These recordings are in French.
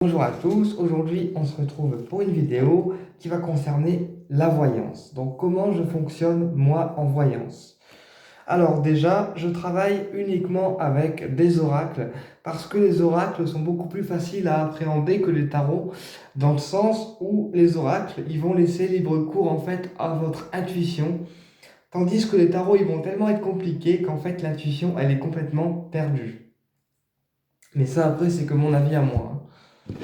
Bonjour à tous, aujourd'hui on se retrouve pour une vidéo qui va concerner la voyance. Donc comment je fonctionne moi en voyance. Alors déjà, je travaille uniquement avec des oracles parce que les oracles sont beaucoup plus faciles à appréhender que les tarots dans le sens où les oracles, ils vont laisser libre cours en fait à votre intuition tandis que les tarots, ils vont tellement être compliqués qu'en fait l'intuition, elle est complètement perdue. Mais ça après, c'est que mon avis à moi, hein.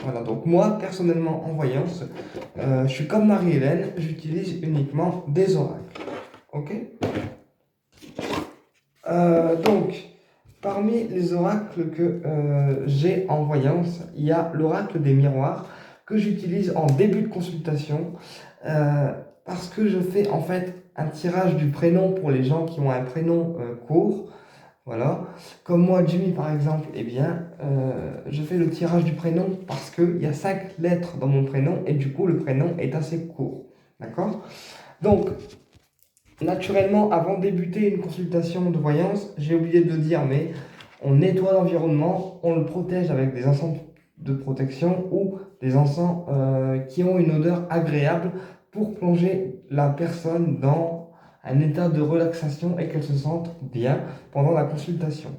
Voilà, donc moi, personnellement, en voyance, je suis comme Marie-Hélène, j'utilise uniquement des oracles. Ok? Donc, parmi les oracles que j'ai en voyance, il y a l'oracle des miroirs que j'utilise en début de consultation parce que je fais en fait un tirage du prénom pour les gens qui ont un prénom court. Voilà. Comme moi, Jimmy, par exemple, eh bien, je fais le tirage du prénom parce qu'il y a 5 lettres dans mon prénom et du coup, le prénom est assez court. D'accord? Donc, naturellement, avant de débuter une consultation de voyance, j'ai oublié de le dire, mais on nettoie l'environnement, on le protège avec des encens de protection ou des encens qui ont une odeur agréable pour plonger la personne dans un état de relaxation et qu'elle se sente bien pendant la consultation.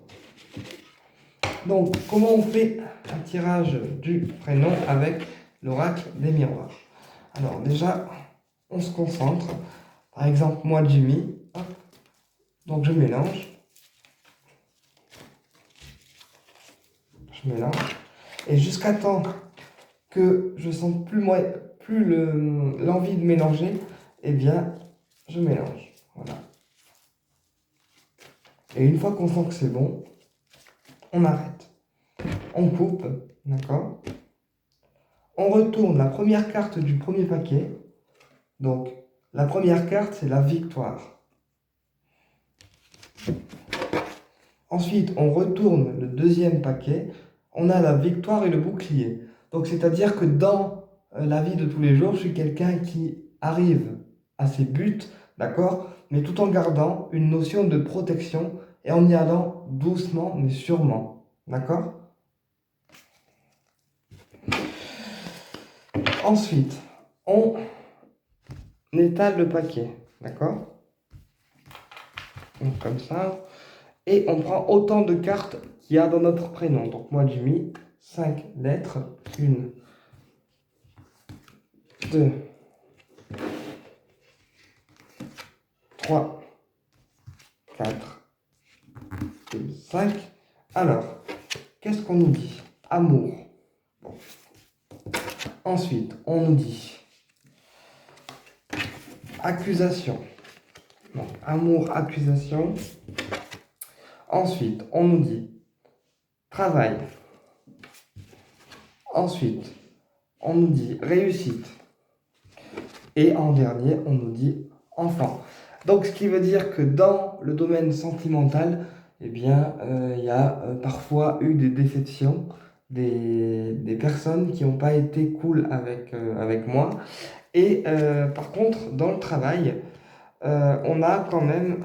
Donc, comment on fait un tirage du prénom avec l'oracle des miroirs? Alors déjà, on se concentre. Par exemple, moi, Jimmy. Hop. Donc, je mélange. Je mélange. Et jusqu'à temps que je sente plus l'envie de mélanger, eh bien, je mélange. Voilà. Et une fois qu'on sent que c'est bon, on arrête. On coupe, d'accord? On retourne la première carte du premier paquet. Donc, la première carte, c'est la victoire. Ensuite, on retourne le deuxième paquet. On a la victoire et le bouclier. Donc, c'est-à-dire que dans la vie de tous les jours, je suis quelqu'un qui arrive à ses buts, d'accord? Mais tout en gardant une notion de protection et en y allant doucement mais sûrement, d'accord? Ensuite, on étale le paquet, d'accord? Donc, comme ça. Et on prend autant de cartes qu'il y a dans notre prénom. Donc moi, Jimmy, 5 lettres. 1, 2, 3, 4, 5. Alors, qu'est-ce qu'on nous dit? Amour. Bon. Ensuite, on nous dit accusation. Donc, amour, accusation. Ensuite, on nous dit travail. Ensuite, on nous dit réussite. Et en dernier, on nous dit enfant. Donc, ce qui veut dire que dans le domaine sentimental, eh bien, il y a parfois eu des déceptions, des personnes qui n'ont pas été cool avec moi. Et par contre, dans le travail, on a quand même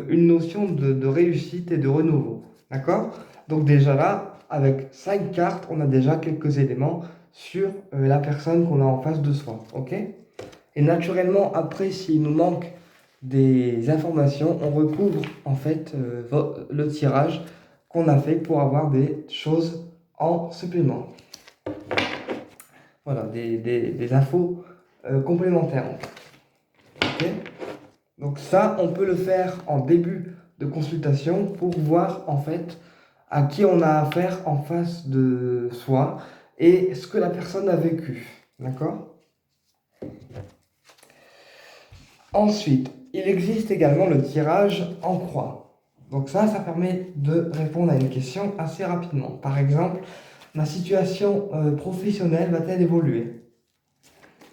une notion de réussite et de renouveau. D'accord? Donc déjà là, avec 5 cartes, on a déjà quelques éléments sur la personne qu'on a en face de soi. Ok? Et naturellement, après, s'il nous manque des informations, on recouvre en fait le tirage qu'on a fait pour avoir des choses en supplément. Voilà, des infos complémentaires. Ok. Donc ça, on peut le faire en début de consultation pour voir en fait à qui on a affaire en face de soi et ce que la personne a vécu. D'accord? Ensuite, il existe également le tirage en croix. Donc ça permet de répondre à une question assez rapidement. Par exemple, ma situation professionnelle va-t-elle évoluer?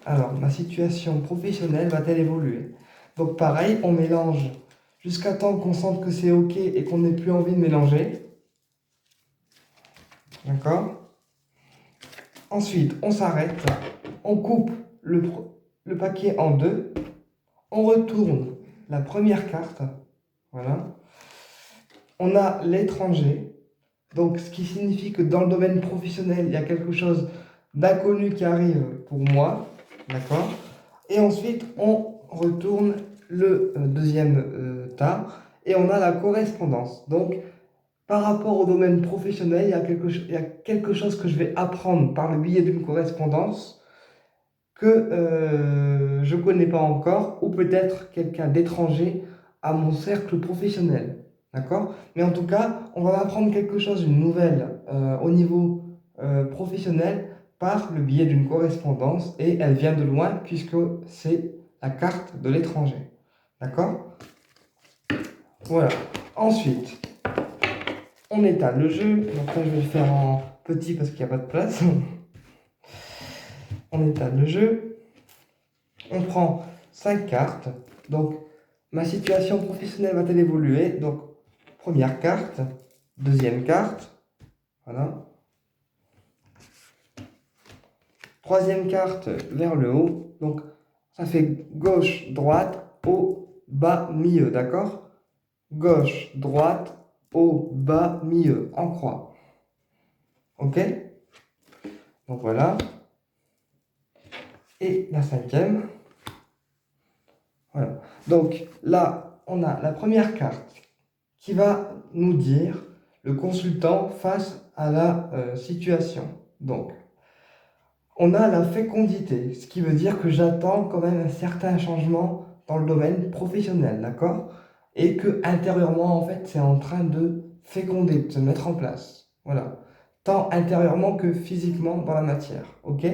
Alors, ma situation professionnelle va-t-elle évoluer? Donc pareil, on mélange jusqu'à temps qu'on sente que c'est OK et qu'on n'ait plus envie de mélanger. D'accord? Ensuite, on s'arrête, on coupe le paquet en deux, on retourne la première carte. Voilà. On a l'étranger. Donc, ce qui signifie que dans le domaine professionnel, il y a quelque chose d'inconnu qui arrive pour moi. D'accord? Et ensuite, on retourne le deuxième tas et on a la correspondance. Donc, par rapport au domaine professionnel, il y a quelque chose que je vais apprendre par le biais d'une correspondance que je ne connais pas encore, ou peut-être quelqu'un d'étranger à mon cercle professionnel. D'accord? Mais en tout cas, on va apprendre quelque chose, une nouvelle au niveau professionnel par le biais d'une correspondance, et elle vient de loin puisque c'est la carte de l'étranger. D'accord? Voilà. Ensuite, on étale le jeu. Donc là, je vais le faire en petit parce qu'il n'y a pas de place. On étale le jeu. On prend 5 cartes. Donc, ma situation professionnelle va-t-elle évoluer? Donc, première carte, deuxième carte. Voilà. Troisième carte vers le haut. Donc, ça fait gauche, droite, haut, bas, milieu. D'accord? Gauche, droite, haut, bas, milieu. En croix. Ok? Donc voilà. Et la cinquième. Voilà. Donc là, on a la première carte qui va nous dire le consultant face à la situation. Donc, on a la fécondité, ce qui veut dire que j'attends quand même un certain changement dans le domaine professionnel, d'accord? Et que intérieurement, en fait, c'est en train de féconder, de se mettre en place. Voilà. Tant intérieurement que physiquement dans la matière, ok?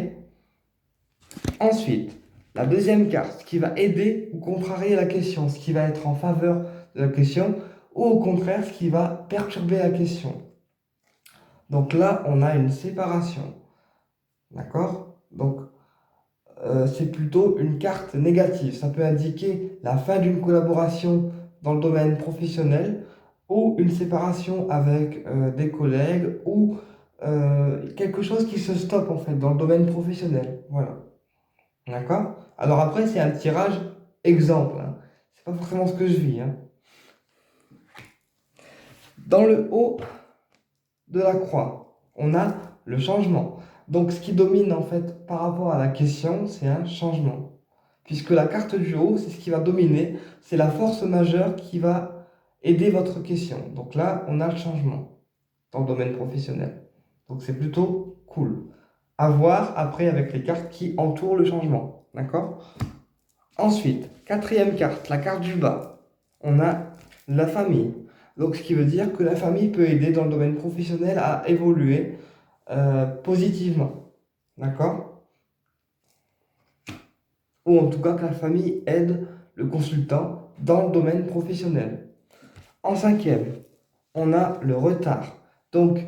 Ensuite, la deuxième carte qui va aider ou contrarier la question, ce qui va être en faveur de la question, ou au contraire, ce qui va perturber la question. Donc là, on a une séparation. D'accord? Donc, c'est plutôt une carte négative. Ça peut indiquer la fin d'une collaboration dans le domaine professionnel ou une séparation avec des collègues ou quelque chose qui se stoppe en fait dans le domaine professionnel. Voilà. D'accord? Alors après, c'est un tirage exemple, hein. C'est pas forcément ce que je vis, hein. Dans le haut de la croix, on a le changement. Donc ce qui domine en fait par rapport à la question, c'est un changement. Puisque la carte du haut, c'est ce qui va dominer, c'est la force majeure qui va aider votre question. Donc là, on a le changement dans le domaine professionnel. Donc c'est plutôt cool. À voir après avec les cartes qui entourent le changement. D'accord? Ensuite, quatrième carte, la carte du bas. On a la famille. Donc, ce qui veut dire que la famille peut aider dans le domaine professionnel à évoluer positivement. D'accord? Ou en tout cas que la famille aide le consultant dans le domaine professionnel. En cinquième, on a le retard. Donc,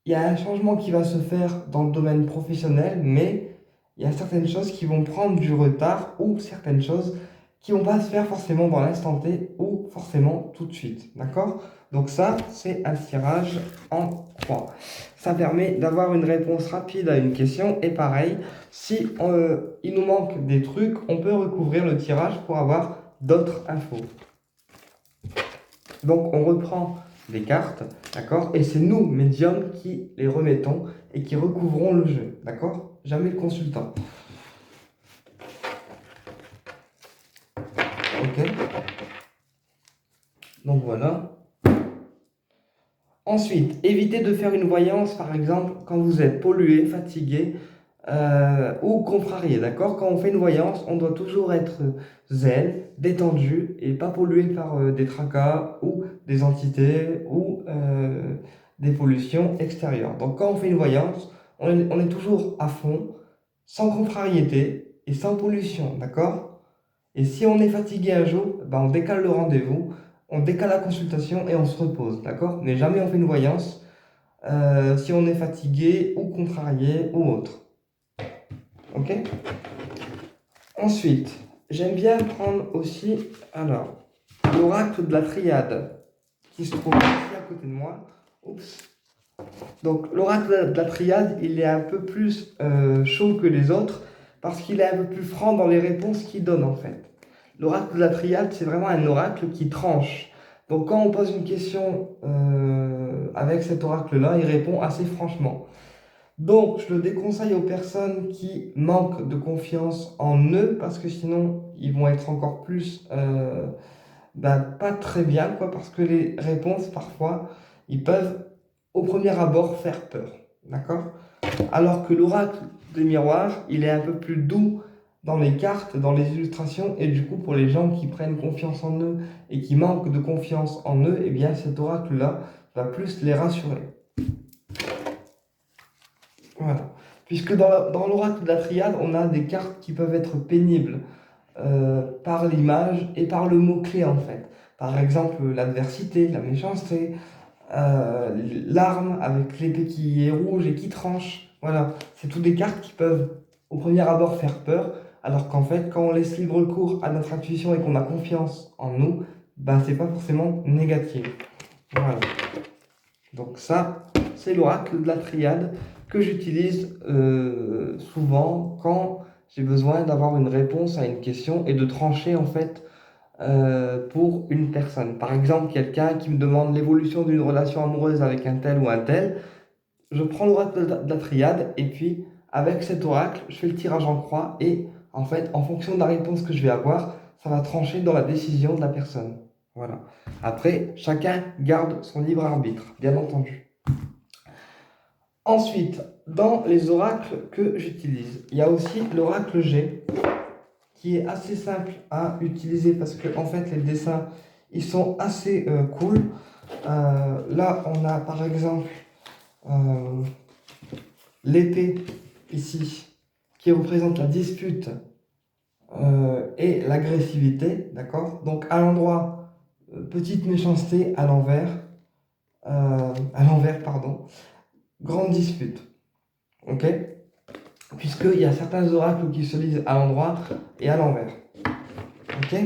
il y a un changement qui va se faire dans le domaine professionnel, mais il y a certaines choses qui vont prendre du retard ou certaines choses qui vont pas se faire forcément dans l'instant T ou forcément tout de suite. D'accord? Donc ça, c'est un tirage en croix. Ça permet d'avoir une réponse rapide à une question. Et pareil, si il nous manque des trucs, on peut recouvrir le tirage pour avoir d'autres infos. Donc on reprend les cartes, d'accord? Et c'est nous, médiums, qui les remettons et qui recouvrons le jeu, d'accord? Jamais le consultant. Ok? Donc voilà. Ensuite, évitez de faire une voyance, par exemple, quand vous êtes pollué, fatigué ou contrarié, d'accord? Quand on fait une voyance, on doit toujours être zen, détendu et pas pollué par des tracas ou des entités ou des pollutions extérieures. Donc quand on fait une voyance, on est toujours à fond, sans contrariété et sans pollution, d'accord? Et si on est fatigué un jour, ben on décale le rendez-vous, on décale la consultation et on se repose, d'accord? Mais jamais on fait une voyance si on est fatigué ou contrarié ou autre. Ok? Ensuite, j'aime bien prendre aussi alors, l'oracle de la triade qui se trouve ici à côté de moi. Oups. Donc, l'oracle de la triade, il est un peu plus chaud que les autres parce qu'il est un peu plus franc dans les réponses qu'il donne en fait. L'oracle de la triade, c'est vraiment un oracle qui tranche. Donc quand on pose une question avec cet oracle-là, il répond assez franchement. Donc je le déconseille aux personnes qui manquent de confiance en eux, parce que sinon ils vont être encore plus pas très bien, quoi, parce que les réponses, parfois, ils peuvent au premier abord faire peur. D'accord? Alors que l'oracle des miroirs, il est un peu plus doux dans les cartes, dans les illustrations, et du coup, pour les gens qui prennent confiance en eux et qui manquent de confiance en eux, eh bien, cet oracle-là va plus les rassurer. Voilà. Puisque dans l'oracle de la triade, on a des cartes qui peuvent être pénibles par l'image et par le mot-clé, en fait. Par exemple, l'adversité, la méchanceté, l'arme avec l'épée qui est rouge et qui tranche. Voilà, c'est toutes des cartes qui peuvent au premier abord faire peur, alors qu'en fait, quand on laisse libre cours à notre intuition et qu'on a confiance en nous, c'est pas forcément négatif. Voilà. Donc ça, c'est l'oracle de la triade que j'utilise souvent quand j'ai besoin d'avoir une réponse à une question et de trancher en fait pour une personne. Par exemple, quelqu'un qui me demande l'évolution d'une relation amoureuse avec un tel ou un tel, je prends l'oracle de la triade et puis avec cet oracle, je fais le tirage en croix et en fait, en fonction de la réponse que je vais avoir, ça va trancher dans la décision de la personne. Voilà. Après, chacun garde son libre arbitre, bien entendu. Ensuite, dans les oracles que j'utilise, il y a aussi l'oracle G, qui est assez simple à utiliser parce que en fait les dessins ils sont assez cool. Là on a par exemple l'épée ici qui représente la dispute et l'agressivité, d'accord? Donc à l'endroit petite méchanceté, à l'envers pardon, grande dispute, ok? Puisqu'il y a certains oracles qui se lisent à l'endroit et à l'envers. Ok.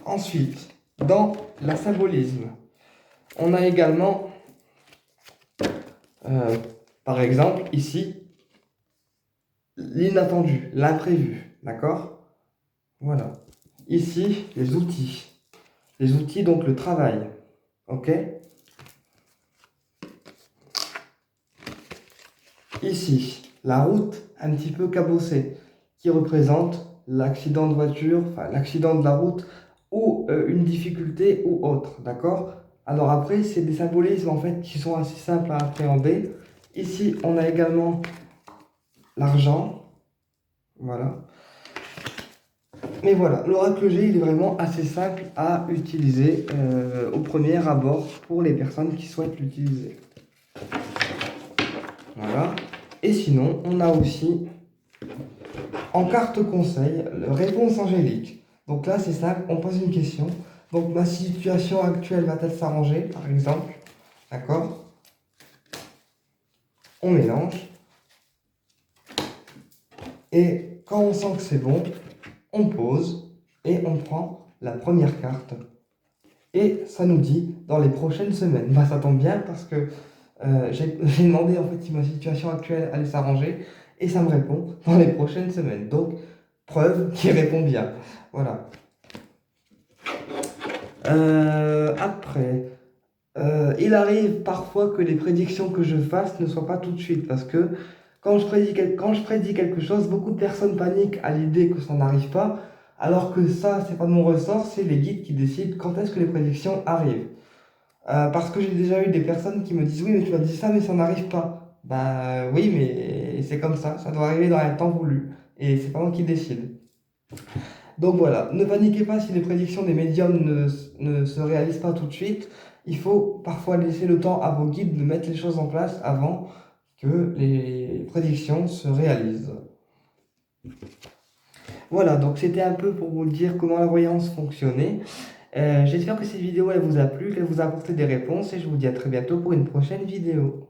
Ensuite, dans la symbolisme, on a également, par exemple, ici, l'inattendu, l'imprévu. D'accord? Voilà. Ici, les outils. Les outils, donc le travail. Ok? Ici, la route un petit peu cabossée, qui représente l'accident de voiture, enfin l'accident de la route, ou une difficulté ou autre, d'accord? Alors après, c'est des symbolismes en fait qui sont assez simples à appréhender. Ici, on a également l'argent, voilà. Mais voilà, l'oracle G, il est vraiment assez simple à utiliser au premier abord pour les personnes qui souhaitent l'utiliser. Voilà. Et sinon, on a aussi en carte conseil, réponse angélique. Donc là, c'est simple, on pose une question. Donc ma situation actuelle va-t-elle s'arranger, par exemple? D'accord? On mélange. Et quand on sent que c'est bon, on pose et on prend la première carte. Et ça nous dit dans les prochaines semaines. Ça tombe bien parce que j'ai demandé en fait si ma situation actuelle allait s'arranger et ça me répond dans les prochaines semaines. Donc, preuve qu'il répond bien. Voilà. Après, il arrive parfois que les prédictions que je fasse ne soient pas tout de suite parce que quand je prédis quelque chose, beaucoup de personnes paniquent à l'idée que ça n'arrive pas, alors que ça, c'est pas de mon ressort, c'est les guides qui décident quand est-ce que les prédictions arrivent. Parce que j'ai déjà eu des personnes qui me disent oui, mais tu m'as dit ça, mais ça n'arrive pas. Oui, mais c'est comme ça doit arriver dans un temps voulu et c'est pas moi qui décide. Donc voilà, ne paniquez pas si les prédictions des médiums ne se réalisent pas tout de suite. Il faut parfois laisser le temps à vos guides de mettre les choses en place avant que les prédictions se réalisent. Voilà, donc c'était un peu pour vous dire comment la voyance fonctionnait. J'espère que cette vidéo elle vous a plu, qu'elle vous a apporté des réponses et je vous dis à très bientôt pour une prochaine vidéo.